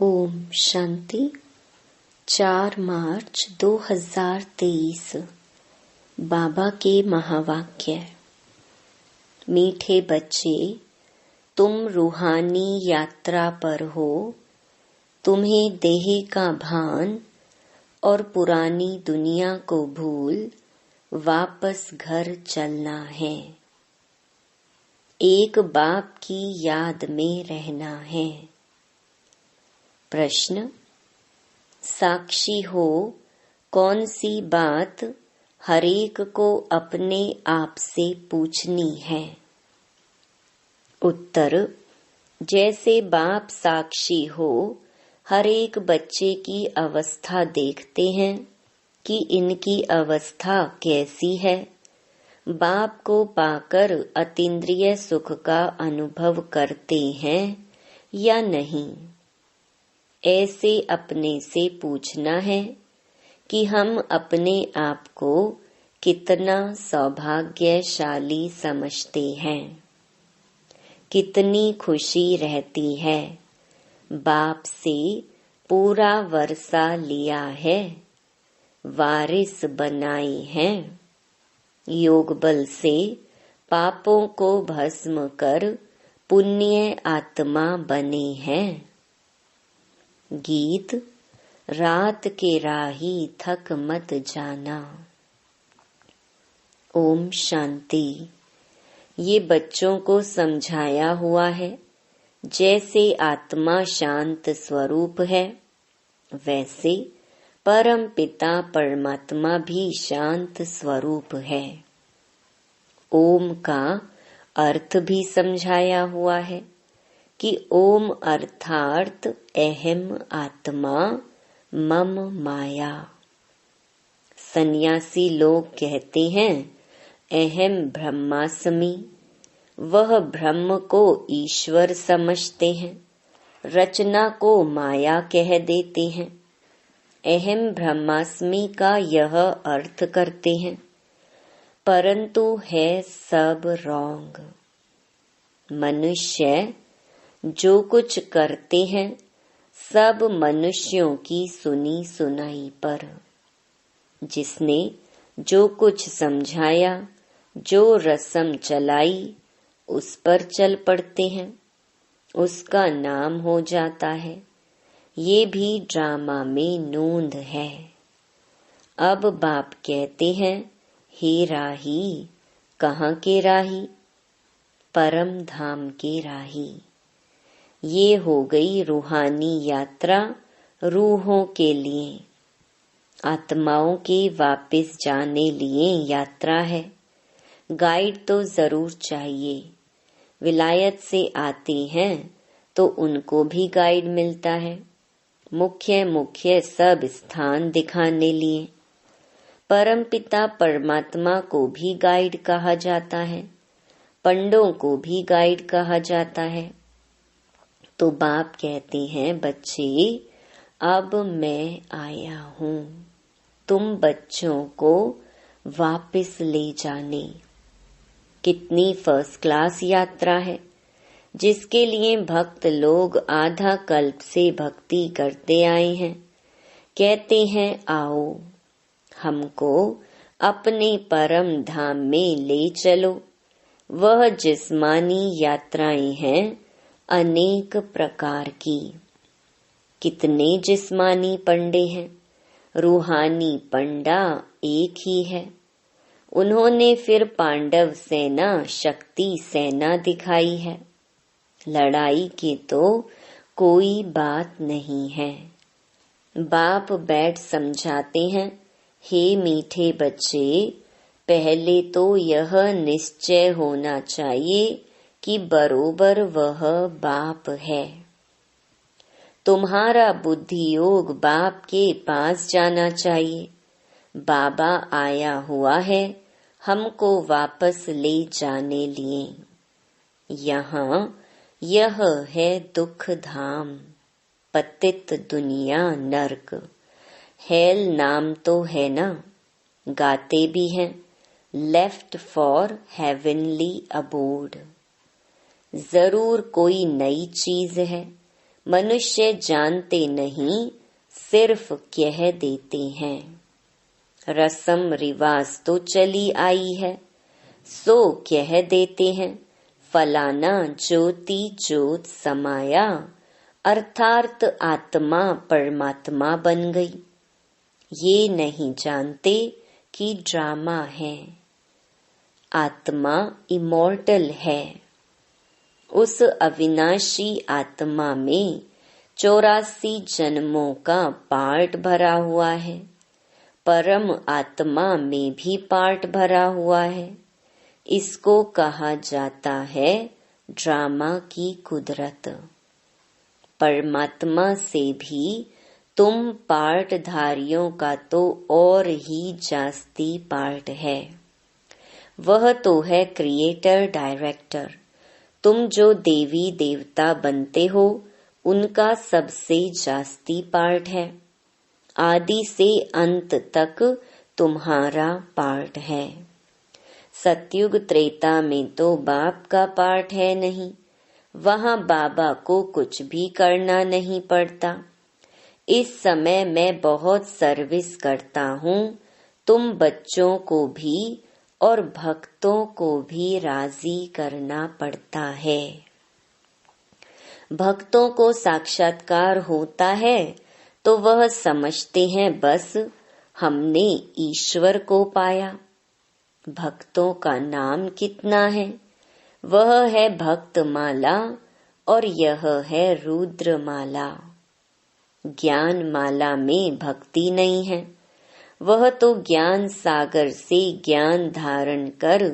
ओम शांति। 4 मार्च 2023। बाबा के महावाक्य। मीठे बच्चे, तुम रूहानी यात्रा पर हो। तुम्हें देह का भान और पुरानी दुनिया को भूल वापस घर चलना है। एक बाप की याद में रहना है। प्रश्न, साक्षी हो कौन सी बात हरेक को अपने आप से पूछनी है? उत्तर, जैसे बाप साक्षी हो हरेक बच्चे की अवस्था देखते हैं कि इनकी अवस्था कैसी है। बाप को पाकर अतीन्द्रिय सुख का अनुभव करते हैं या नहीं, ऐसे अपने से पूछना है कि हम अपने आप को कितना सौभाग्यशाली समझते हैं। कितनी खुशी रहती है बाप से पूरा वर्षा लिया है, वारिस बनाई हैं। योग बल से पापों को भस्म कर पुण्य आत्मा बने हैं। गीत, रात के राही थक मत जाना। ओम शांति। ये बच्चों को समझाया हुआ है। जैसे आत्मा शांत स्वरूप है, वैसे परम पिता परमात्मा भी शांत स्वरूप है। ओम का अर्थ भी समझाया हुआ है कि ओम अर्थात अहम आत्मा मम माया। सन्यासी लोग कहते हैं अहम ब्रह्मास्मि। वह ब्रह्म को ईश्वर समझते हैं, रचना को माया कह देते हैं। अहम ब्रह्मास्मि का यह अर्थ करते हैं, परंतु है सब रॉन्ग। मनुष्य जो कुछ करते हैं सब मनुष्यों की सुनी सुनाई पर। जिसने जो कुछ समझाया, जो रस्म चलाई, उस पर चल पड़ते हैं, उसका नाम हो जाता है। ये भी ड्रामा में नोंद है। अब बाप कहते हैं, हे राही, कहाँ के राही? परम धाम के राही। ये हो गई रूहानी यात्रा रूहों के लिए। आत्माओं के वापस जाने लिए यात्रा है। गाइड तो जरूर चाहिए। विलायत से आते हैं तो उनको भी गाइड मिलता है। मुख्य सब स्थान दिखाने लिए। परमपिता परमात्मा को भी गाइड कहा जाता है, पंडों को भी गाइड कहा जाता है। तो बाप कहते हैं, बच्चे अब मैं आया हूँ तुम बच्चों को वापस ले जाने। कितनी फर्स्ट क्लास यात्रा है, जिसके लिए भक्त लोग आधा कल्प से भक्ति करते आए हैं। कहते हैं, आओ हमको अपने परम धाम में ले चलो। वह जिस्मानी यात्राएं हैं अनेक प्रकार की। कितने जिस्मानी पंडे हैं, रूहानी पंडा एक ही है। उन्होंने फिर पांडव सेना शक्ति सेना दिखाई है। लड़ाई की तो कोई बात नहीं है। बाप बैठ समझाते हैं, हे मीठे बच्चे, पहले तो यह निश्चय होना चाहिए कि बरोबर वह बाप है। तुम्हारा बुद्धि योग बाप के पास जाना चाहिए। बाबा आया हुआ है हमको वापस ले जाने लिए। यहाँ यह है दुख धाम, पतित दुनिया नर्क। हेल नाम तो है ना, गाते भी हैं, लेफ्ट फॉर हेवनली अबोर्ड। जरूर कोई नई चीज है, मनुष्य जानते नहीं, सिर्फ कह देते हैं। रस्म रिवाज तो चली आई है, सो कह देते हैं फलाना ज्योति ज्योत समाया, अर्थात आत्मा परमात्मा बन गई। ये नहीं जानते कि ड्रामा है। आत्मा इमॉर्टल है। उस अविनाशी आत्मा में 84 जन्मों का पार्ट भरा हुआ है। परम आत्मा में भी पार्ट भरा हुआ है। इसको कहा जाता है ड्रामा की कुदरत। परमात्मा से भी तुम पार्टधारियों का तो और ही जास्ती पार्ट है। वह तो है क्रिएटर डायरेक्टर। तुम जो देवी देवता बनते हो, उनका सबसे जास्ती पार्ट है। आदि से अंत तक तुम्हारा पार्ट है। सतयुग त्रेता में तो बाप का पार्ट है नहीं। वहाँ बाबा को कुछ भी करना नहीं पड़ता। इस समय मैं बहुत सर्विस करता हूँ। तुम बच्चों को भी और भक्तों को भी राजी करना पड़ता है। भक्तों को साक्षात्कार होता है तो वह समझते हैं बस हमने ईश्वर को पाया। भक्तों का नाम कितना है? वह है भक्तमाला और यह है रुद्रमाला। ज्ञान माला में भक्ति नहीं है। वह तो ज्ञान सागर से ज्ञान धारण कर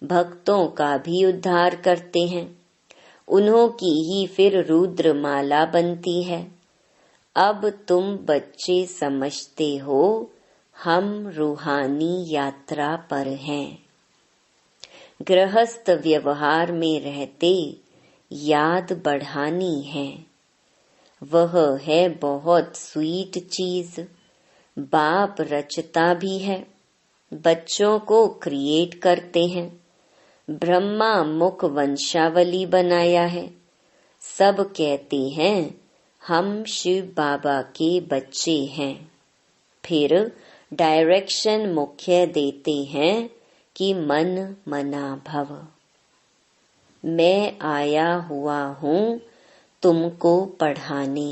भक्तों का भी उद्धार करते हैं। उन्हों की ही फिर रुद्रमाला बनती है। अब तुम बच्चे समझते हो हम रूहानी यात्रा पर हैं। गृहस्थ व्यवहार में रहते याद बढ़ानी है। वह है बहुत स्वीट चीज। बाप रचता भी है, बच्चों को क्रिएट करते हैं। ब्रह्मा मुख वंशावली बनाया है। सब कहते हैं हम शिव बाबा के बच्चे हैं। फिर डायरेक्शन मुख्य देते हैं कि मन मना भव। मैं आया हुआ हूँ तुमको पढ़ाने।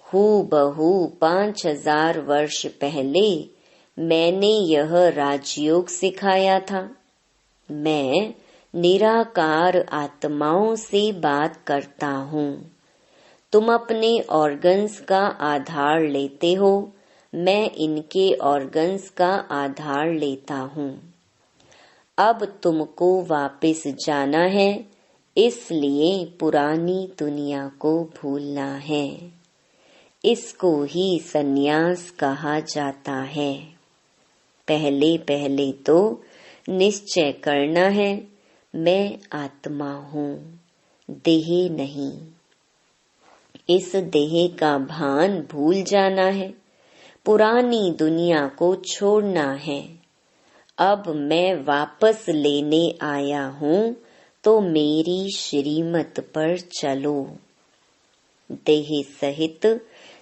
हूबहू 5000 वर्ष पहले मैंने यह राजयोग सिखाया था। मैं निराकार आत्माओं से बात करता हूँ। तुम अपने ऑर्गन्स का आधार लेते हो, मैं इनके ऑर्गन्स का आधार लेता हूँ। अब तुमको वापस जाना है, इसलिए पुरानी दुनिया को भूलना है। इसको ही सन्यास कहा जाता है। पहले पहले तो निश्चय करना है मैं आत्मा हूँ, देह नहीं। इस देह का भान भूल जाना है। पुरानी दुनिया को छोड़ना है। अब मैं वापस लेने आया हूँ तो मेरी श्रीमत पर चलो। देह सहित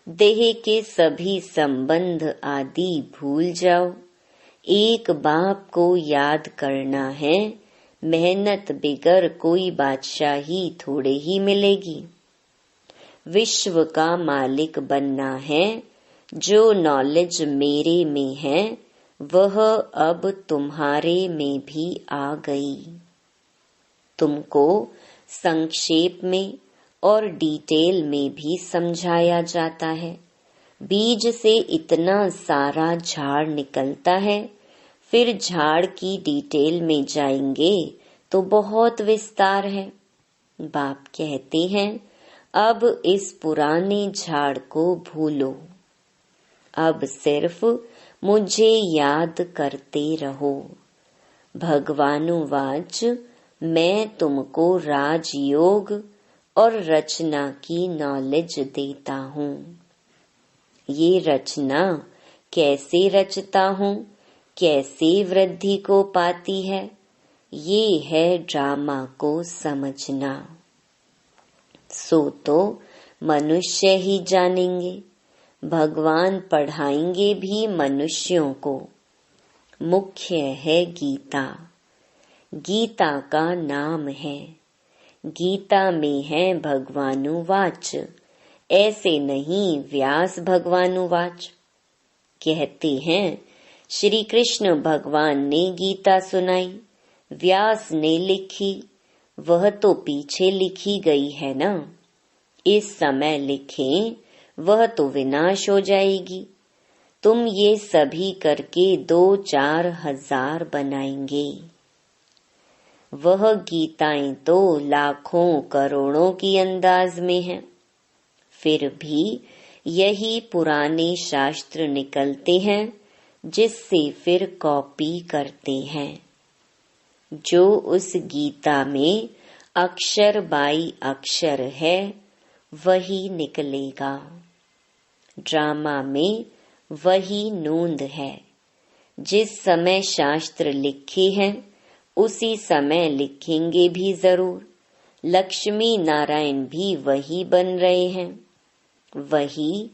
देह के सभी संबंध आदि भूल जाओ। एक बाप को याद करना है। मेहनत बिगर कोई बादशाही थोड़े ही मिलेगी। विश्व का मालिक बनना है। जो नॉलेज मेरे में है वह अब तुम्हारे में भी आ गई। तुमको संक्षेप में और डिटेल में भी समझाया जाता है। बीज से इतना सारा झाड़ निकलता है, फिर झाड़ की डिटेल में जाएंगे तो बहुत विस्तार है। बाप कहते हैं अब इस पुराने झाड़ को भूलो। अब सिर्फ मुझे याद करते रहो। भगवानुवाच मैं तुमको राजयोग और रचना की नॉलेज देता हूँ। ये रचना कैसे रचता हूँ, कैसे वृद्धि को पाती है, ये है ड्रामा को समझना। सो तो मनुष्य ही जानेंगे। भगवान पढ़ाएंगे भी मनुष्यों को। मुख्य है गीता। गीता का नाम है। गीता में है भगवानुवाच, ऐसे नहीं व्यास भगवानुवाच। कहते हैं श्री कृष्ण भगवान ने गीता सुनाई, व्यास ने लिखी। वह तो पीछे लिखी गई है ना, इस समय लिखें वह तो विनाश हो जाएगी। तुम ये सभी करके 2-4 हजार बनाएंगे। वह गीताएं तो लाखों करोड़ों की अंदाज में है। फिर भी यही पुराने शास्त्र निकलते हैं जिससे फिर कॉपी करते हैं। जो उस गीता में अक्षर बाई अक्षर है वही निकलेगा। ड्रामा में वही नूंद है। जिस समय शास्त्र लिखे हैं उसी समय लिखेंगे भी जरूर। लक्ष्मी नारायण भी वही बन रहे हैं, वही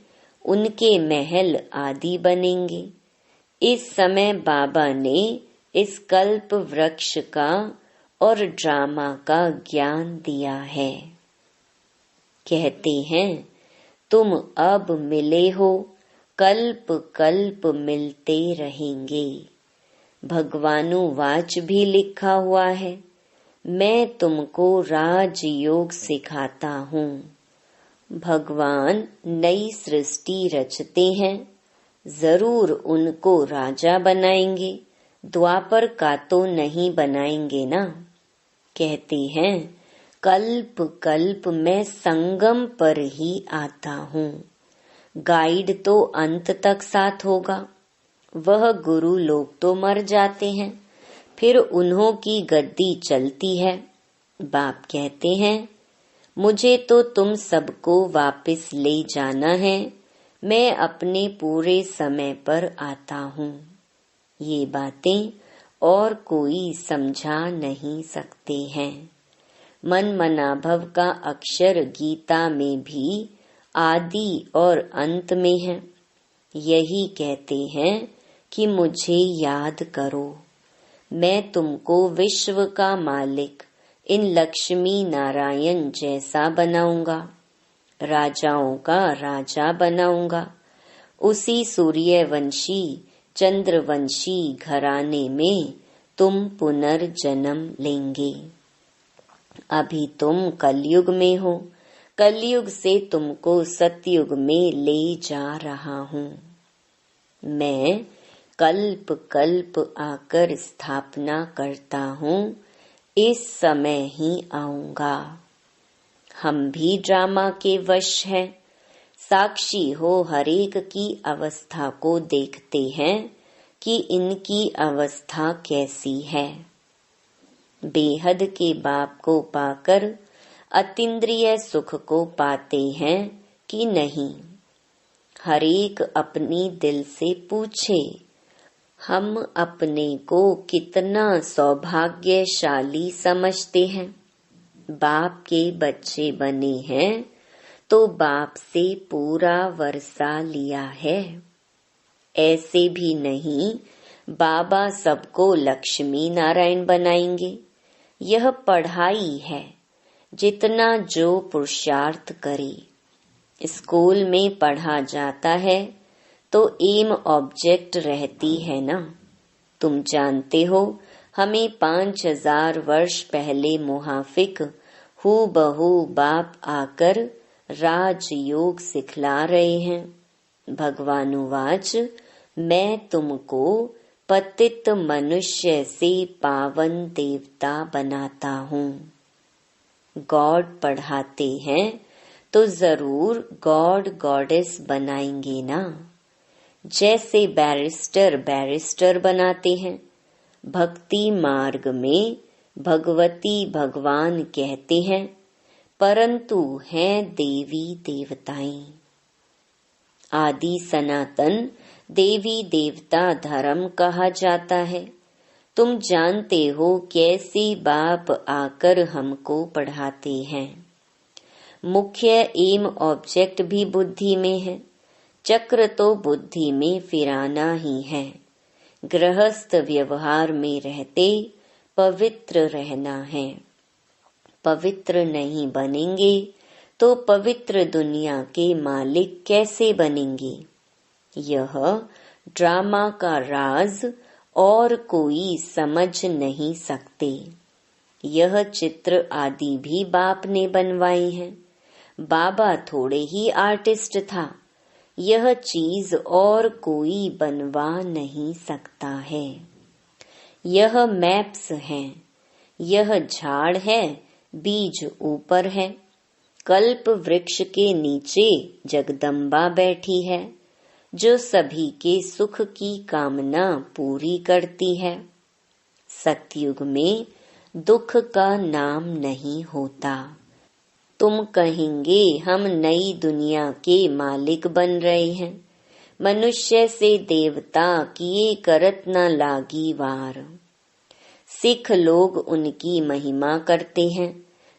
उनके महल आदि बनेंगे। इस समय बाबा ने इस कल्प वृक्ष का और ड्रामा का ज्ञान दिया है। कहते हैं तुम अब मिले हो, कल्प कल्प मिलते रहेंगे। भगवानुवाच भी लिखा हुआ है, मैं तुमको राजयोग सिखाता हूँ। भगवान नई सृष्टि रचते हैं, जरूर उनको राजा बनाएंगे, द्वापर का तो नहीं बनाएंगे ना। कहते हैं कल्प कल्प मैं संगम पर ही आता हूँ। गाइड तो अंत तक साथ होगा। वह गुरु लोग तो मर जाते हैं, फिर उन्हों की गद्दी चलती है। बाप कहते हैं मुझे तो तुम सबको वापस ले जाना है, मैं अपने पूरे समय पर आता हूँ। ये बातें और कोई समझा नहीं सकते हैं। मन मनाभव का अक्षर गीता में भी आदि और अंत में है। यही कहते हैं कि मुझे याद करो, मैं तुमको विश्व का मालिक इन लक्ष्मी नारायण जैसा बनाऊंगा, राजाओं का राजा बनाऊंगा। उसी सूर्यवंशी चंद्रवंशी घराने में तुम पुनर्जन्म लेंगे। अभी तुम कलयुग में हो, कलयुग से तुमको सतयुग में ले जा रहा हूँ। मैं कल्प कल्प आकर स्थापना करता हूँ, इस समय ही आऊंगा। हम भी ड्रामा के वश हैं, साक्षी हो हरेक की अवस्था को देखते हैं कि इनकी अवस्था कैसी है। बेहद के बाप को पाकर अतीन्द्रिय सुख को पाते हैं कि नहीं। हरेक अपनी दिल से पूछे, हम अपने को कितना सौभाग्यशाली समझते हैं। बाप के बच्चे बने हैं तो बाप से पूरा वर्षा लिया है। ऐसे भी नहीं बाबा सबको लक्ष्मी नारायण बनाएंगे। यह पढ़ाई है, जितना जो पुरुषार्थ करे। स्कूल में पढ़ा जाता है तो एम ऑब्जेक्ट रहती है ना। तुम जानते हो हमें 5000 वर्ष पहले मुहाफिक हूबहू बाप आकर राजयोग सिखला रहे हैं। भगवानुवाच मैं तुमको पतित मनुष्य से पावन देवता बनाता हूँ। गॉड पढ़ाते हैं तो जरूर गॉड गॉडेस बनाएंगे ना। जैसे बैरिस्टर बनाते हैं, भक्ति मार्ग में भगवती भगवान कहते हैं, परंतु हैं देवी देवताएं। आदि सनातन देवी देवता धर्म कहा जाता है। तुम जानते हो कैसे बाप आकर हमको पढ़ाते हैं। मुख्य एम ऑब्जेक्ट भी बुद्धि में है। चक्र तो बुद्धि में फिराना ही है। गृहस्थ व्यवहार में रहते पवित्र रहना है। पवित्र नहीं बनेंगे तो पवित्र दुनिया के मालिक कैसे बनेंगे? यह ड्रामा का राज और कोई समझ नहीं सकते। यह चित्र आदि भी बाप ने बनवाई हैं। बाबा थोड़े ही आर्टिस्ट था। यह चीज और कोई बनवा नहीं सकता है। यह मैप्स हैं। यह झाड़ है, बीज ऊपर है। कल्प वृक्ष के नीचे जगदम्बा बैठी है, जो सभी के सुख की कामना पूरी करती है। सतयुग में दुख का नाम नहीं होता। तुम कहेंगे हम नई दुनिया के मालिक बन रहे हैं। मनुष्य से देवता किए करत न लागी वार। सिख लोग उनकी महिमा करते हैं।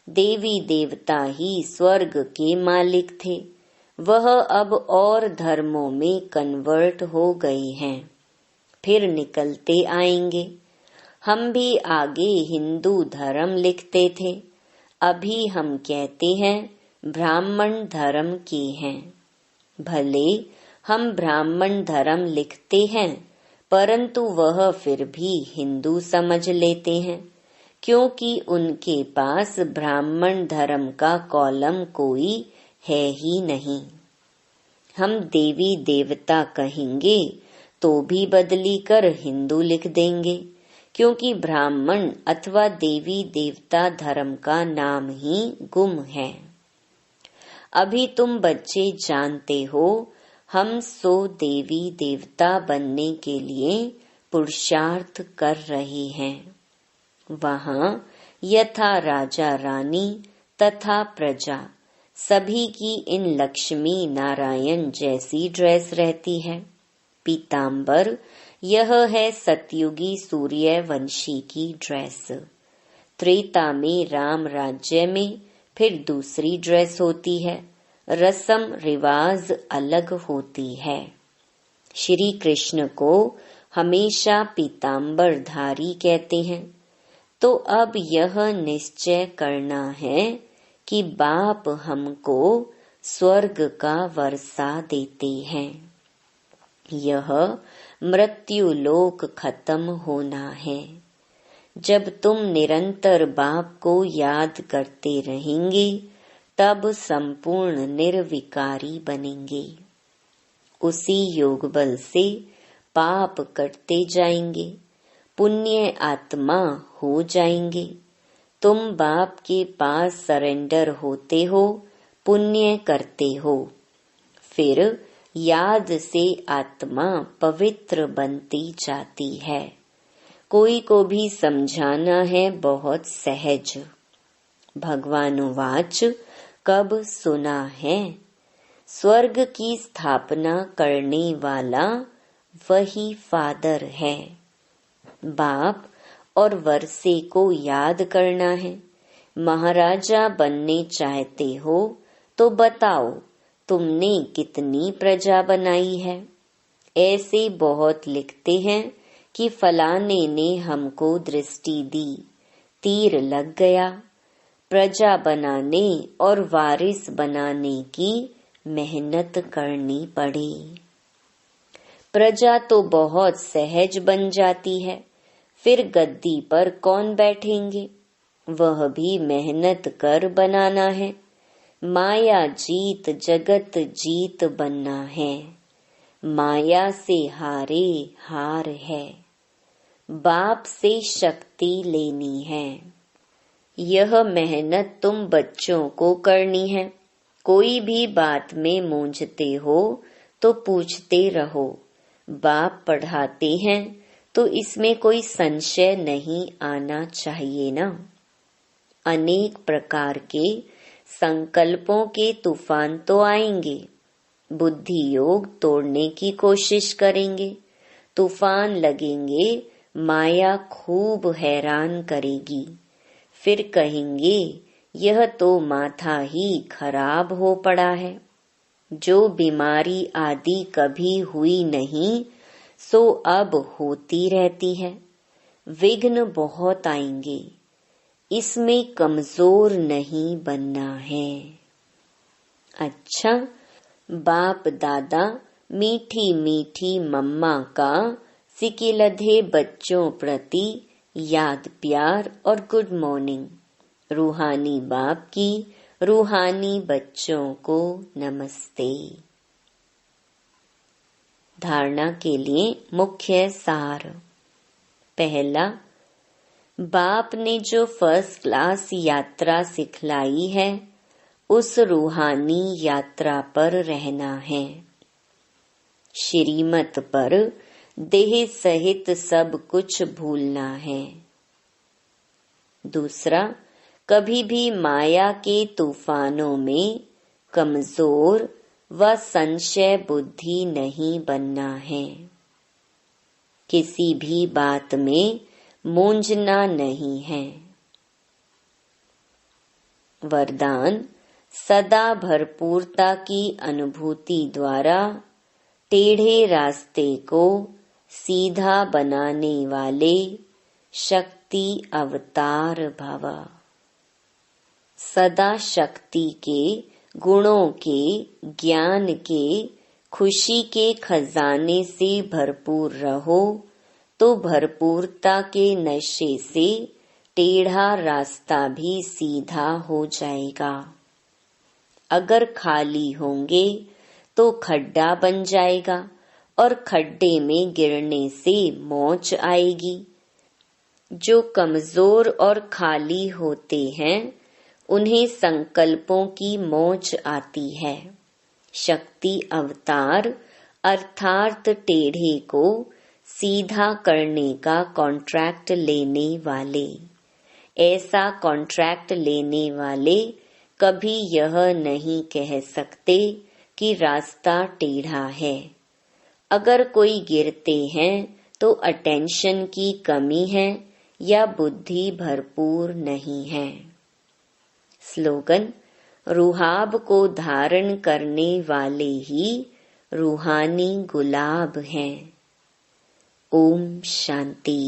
देवी देवता ही स्वर्ग के मालिक थे। वह अब और धर्मों में कन्वर्ट हो गए हैं, फिर निकलते आएंगे। हम भी आगे हिंदू धर्म लिखते थे, अभी हम कहते हैं ब्राह्मण धर्म के हैं। भले हम ब्राह्मण धर्म लिखते हैं, परंतु वह फिर भी हिंदू समझ लेते हैं, क्योंकि उनके पास ब्राह्मण धर्म का कॉलम कोई है ही नहीं। हम देवी देवता कहेंगे तो भी बदली कर हिंदू लिख देंगे, क्योंकि ब्राह्मण अथवा देवी देवता धर्म का नाम ही गुम है। अभी तुम बच्चे जानते हो, हम सो देवी देवता बनने के लिए पुरुषार्थ कर रहे हैं। वहाँ यथा राजा रानी तथा प्रजा सभी की इन लक्ष्मी नारायण जैसी ड्रेस रहती है। पीतांबर यह है सतयुगी सूर्यवंशी की ड्रेस। त्रेता में राम राज्य में फिर दूसरी ड्रेस होती है। रस्म रिवाज अलग होती है। श्री कृष्ण को हमेशा पीतांबर धारी कहते हैं। तो अब यह निश्चय करना है कि बाप हमको स्वर्ग का वर्षा देते हैं। यह मृत्यु लोक खत्म होना है। जब तुम निरंतर बाप को याद करते रहेंगे, तब संपूर्ण निर्विकारी बनेंगे। उसी योग बल से पाप करते जाएंगे, पुण्य आत्मा हो जाएंगे। तुम बाप के पास सरेंडर होते हो, पुण्य करते हो, फिर याद से आत्मा पवित्र बनती जाती है। कोई को भी समझाना है बहुत सहज। भगवानुवाच कब सुना है? स्वर्ग की स्थापना करने वाला वही फादर है। बाप और वर्षे को याद करना है। महाराजा बनने चाहते हो तो बताओ तुमने कितनी प्रजा बनाई है। ऐसे बहुत लिखते हैं कि फलाने ने हमको दृष्टि दी, तीर लग गया। प्रजा बनाने और वारिस बनाने की मेहनत करनी पड़ी। प्रजा तो बहुत सहज बन जाती है, फिर गद्दी पर कौन बैठेंगे? वह भी मेहनत कर बनाना है। माया जीत जगत जीत बनना है। माया से हारे हार है। बाप से शक्ति लेनी है। यह मेहनत तुम बच्चों को करनी है। कोई भी बात में मूंझते हो तो पूछते रहो। बाप पढ़ाते हैं तो इसमें कोई संशय नहीं आना चाहिए ना। अनेक प्रकार के संकल्पों के तूफान तो आएंगे। बुद्धि योग तोड़ने की कोशिश करेंगे। तूफान लगेंगे, माया खूब हैरान करेगी। फिर कहेंगे यह तो माथा ही खराब हो पड़ा है। जो बीमारी आदि कभी हुई नहीं, सो अब होती रहती है। विघ्न बहुत आएंगे, इसमें कमजोर नहीं बनना है। अच्छा, बाप दादा मीठी मीठी मम्मा का सिकिलधे बच्चों प्रति याद प्यार और गुड मॉर्निंग। रूहानी बाप की रूहानी बच्चों को नमस्ते। धारणा के लिए मुख्य सार। पहला, बाप ने जो फर्स्ट क्लास यात्रा सिखलाई है, उस रूहानी यात्रा पर रहना है। श्रीमत पर देह सहित सब कुछ भूलना है। दूसरा, कभी भी माया के तूफानों में कमजोर व संशय बुद्धि नहीं बनना है। किसी भी बात में मूंझना नहीं है। वरदान, सदा भरपूरता की अनुभूति द्वारा टेढ़े रास्ते को सीधा बनाने वाले शक्ति अवतार भव। सदा शक्ति के, गुणों के, ज्ञान के, खुशी के खजाने से भरपूर रहो तो भरपूरता के नशे से टेढ़ा रास्ता भी सीधा हो जाएगा। अगर खाली होंगे तो खड्डा बन जाएगा और खड्डे में गिरने से मौज आएगी। जो कमजोर और खाली होते हैं, उन्हें संकल्पों की मौज आती है। शक्ति अवतार अर्थात टेढ़े को सीधा करने का कॉन्ट्रैक्ट लेने वाले। ऐसा कॉन्ट्रैक्ट लेने वाले कभी यह नहीं कह सकते कि रास्ता टेढ़ा है। अगर कोई गिरते हैं तो अटेंशन की कमी है या बुद्धि भरपूर नहीं है। स्लोगन, रूहाब को धारण करने वाले ही रूहानी गुलाब हैं। ओम शांति।